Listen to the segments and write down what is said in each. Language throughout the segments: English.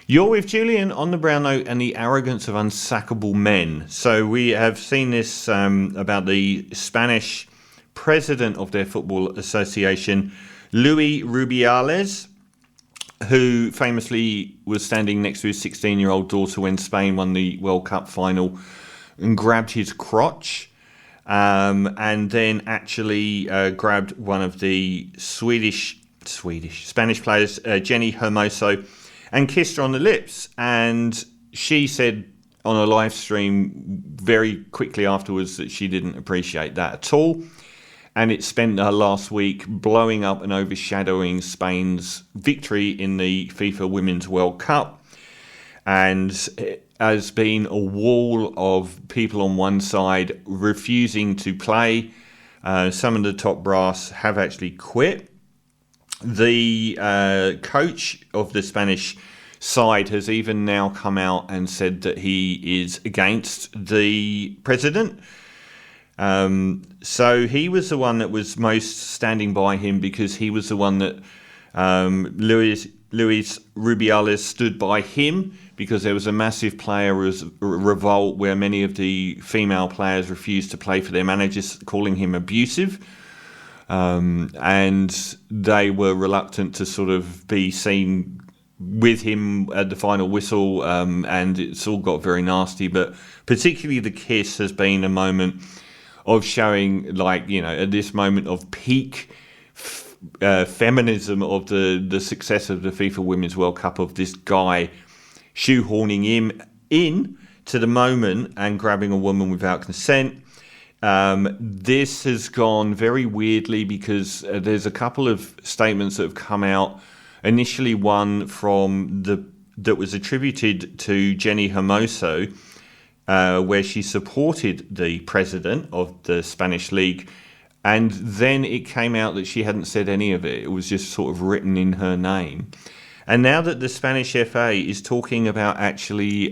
You're with Julian on the brown note and the arrogance of unsackable men. So we have seen this about the Spanish president of their football association, Luis Rubiales, who famously was standing next to his 16-year-old daughter when Spain won the World Cup final and grabbed his crotch. And then actually grabbed one of the Spanish players, Jenni Hermoso, and kissed her on the lips. And she said on a live stream very quickly afterwards that she didn't appreciate that at all. And it spent her last week blowing up and overshadowing Spain's victory in the FIFA Women's World Cup. And it has been a wall of people on one side refusing to play. Some of the top brass have actually quit. The coach of the Spanish side has even now come out and said that he is against the president. So he was the one that was most standing by him, because he was the one that Luis Rubiales stood by him, because there was a massive player revolt where many of the female players refused to play for their managers, calling him abusive. And they were reluctant to sort of be seen with him at the final whistle, and it's all got very nasty. But particularly the kiss has been a moment of showing, like, you know, at this moment of peak feminism of the success of the FIFA Women's World Cup, of this guy shoehorning him in to the moment and grabbing a woman without consent. This has gone very weirdly, because there's a couple of statements that have come out. Initially, one that was attributed to Jenni Hermoso, where she supported the president of the Spanish league, and then it came out that she hadn't said any of it. It was just sort of written in her name. And now that the Spanish FA is talking about actually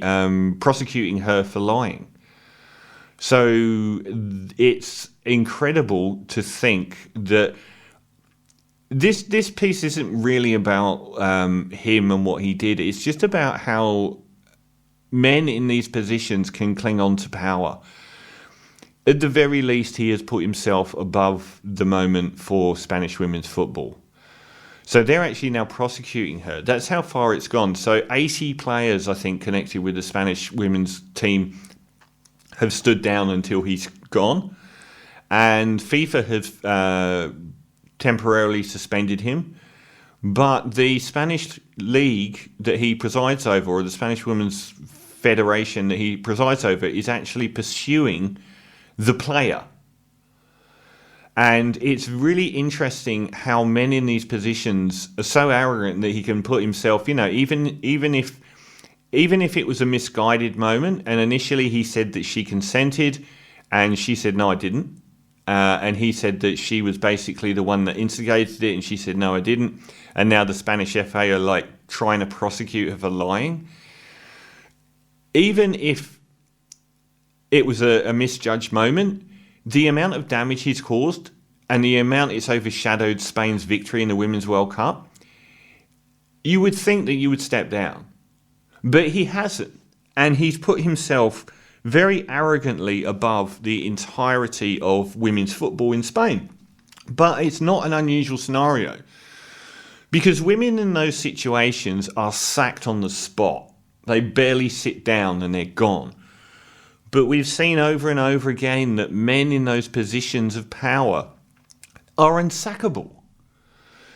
prosecuting her for lying. So it's incredible to think that this piece isn't really about him and what he did. It's just about how men in these positions can cling on to power. At the very least, he has put himself above the moment for Spanish women's football. So they're actually now prosecuting her. That's how far it's gone. So 80 players, I think, connected with the Spanish women's team have stood down until he's gone. And FIFA have temporarily suspended him. But the Spanish league that he presides over, or the Spanish Women's Federation that he presides over, is actually pursuing the player. And it's really interesting how men in these positions are so arrogant that he can put himself, you know, even if it was a misguided moment, and initially he said that she consented, and she said, no, I didn't. And he said that she was basically the one that instigated it, and she said, no, I didn't. And now the Spanish FA are like trying to prosecute her for lying. Even if it was a misjudged moment, the amount of damage he's caused and the amount it's overshadowed Spain's victory in the Women's World Cup, you would think that you would step down. But he hasn't. And he's put himself very arrogantly above the entirety of women's football in Spain. But it's not an unusual scenario, because women in those situations are sacked on the spot. They barely sit down and they're gone. But we've seen over and over again that men in those positions of power are unsackable.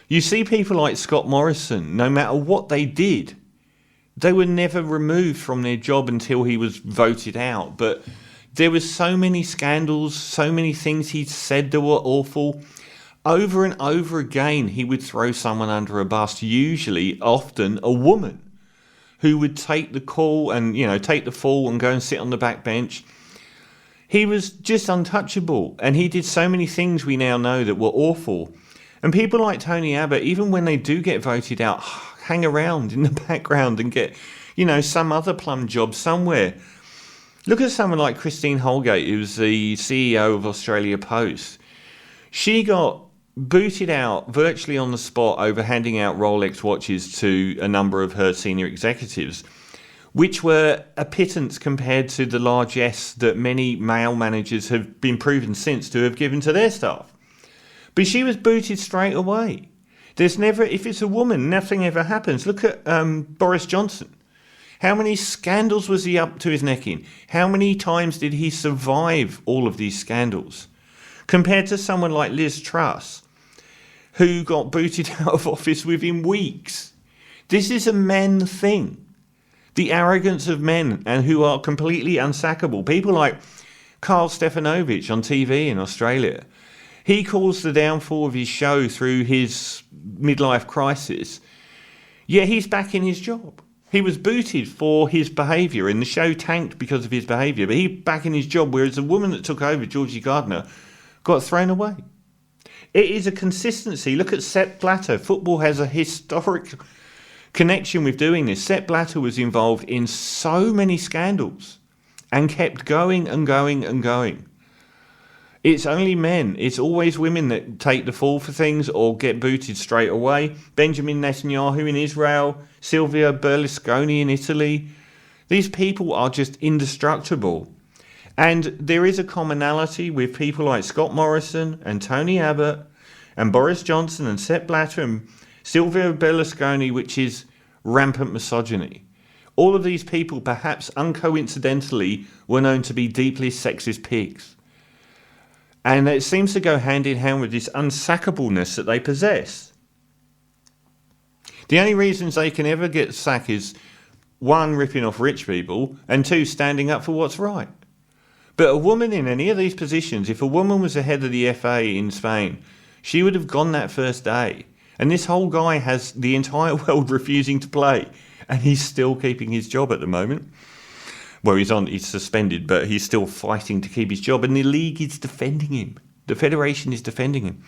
You see people like Scott Morrison, no matter what they did, they were never removed from their job until he was voted out. But there were so many scandals, so many things he said that were awful. Over and over again, he would throw someone under a bus, often a woman, who would take the call and, you know, take the fall and go and sit on the back bench. He was just untouchable. And he did so many things we now know that were awful. And people like Tony Abbott, even when they do get voted out, hang around in the background and get, you know, some other plum job somewhere. Look at someone like Christine Holgate, who's the CEO of Australia Post. She got booted out virtually on the spot over handing out Rolex watches to a number of her senior executives, which were a pittance compared to the largesse that many male managers have been proven since to have given to their staff. But she was booted straight away. There's never, if it's a woman, nothing ever happens. Look at Boris Johnson. How many scandals was he up to his neck in? How many times did he survive all of these scandals? Compared to someone like Liz Truss, who got booted out of office within weeks. This is a men thing. The arrogance of men, and who are completely unsackable. People like Carl Stefanovic on TV in Australia. He calls the downfall of his show through his midlife crisis. Yet he's back in his job. He was booted for his behaviour, and the show tanked because of his behaviour. But he's back in his job, whereas the woman that took over, Georgie Gardner, got thrown away. It is a consistency. Look at Sepp Blatter. Football has a historic connection with doing this. Sepp Blatter was involved in so many scandals and kept going and going and going. It's only men. It's always women that take the fall for things or get booted straight away. Benjamin Netanyahu in Israel, Silvio Berlusconi in Italy. These people are just indestructible. And there is a commonality with people like Scott Morrison and Tony Abbott and Boris Johnson and Sepp Blatter and Silvio Berlusconi, which is rampant misogyny. All of these people, perhaps uncoincidentally, were known to be deeply sexist pigs. And it seems to go hand in hand with this unsackableness that they possess. The only reasons they can ever get sacked is, one, ripping off rich people, and two, standing up for what's right. But a woman in any of these positions, if a woman was the head of the FA in Spain, she would have gone that first day. And this whole guy has the entire world refusing to play, and he's still keeping his job at the moment. Well, he's suspended, but he's still fighting to keep his job, and the league is defending him. The federation is defending him.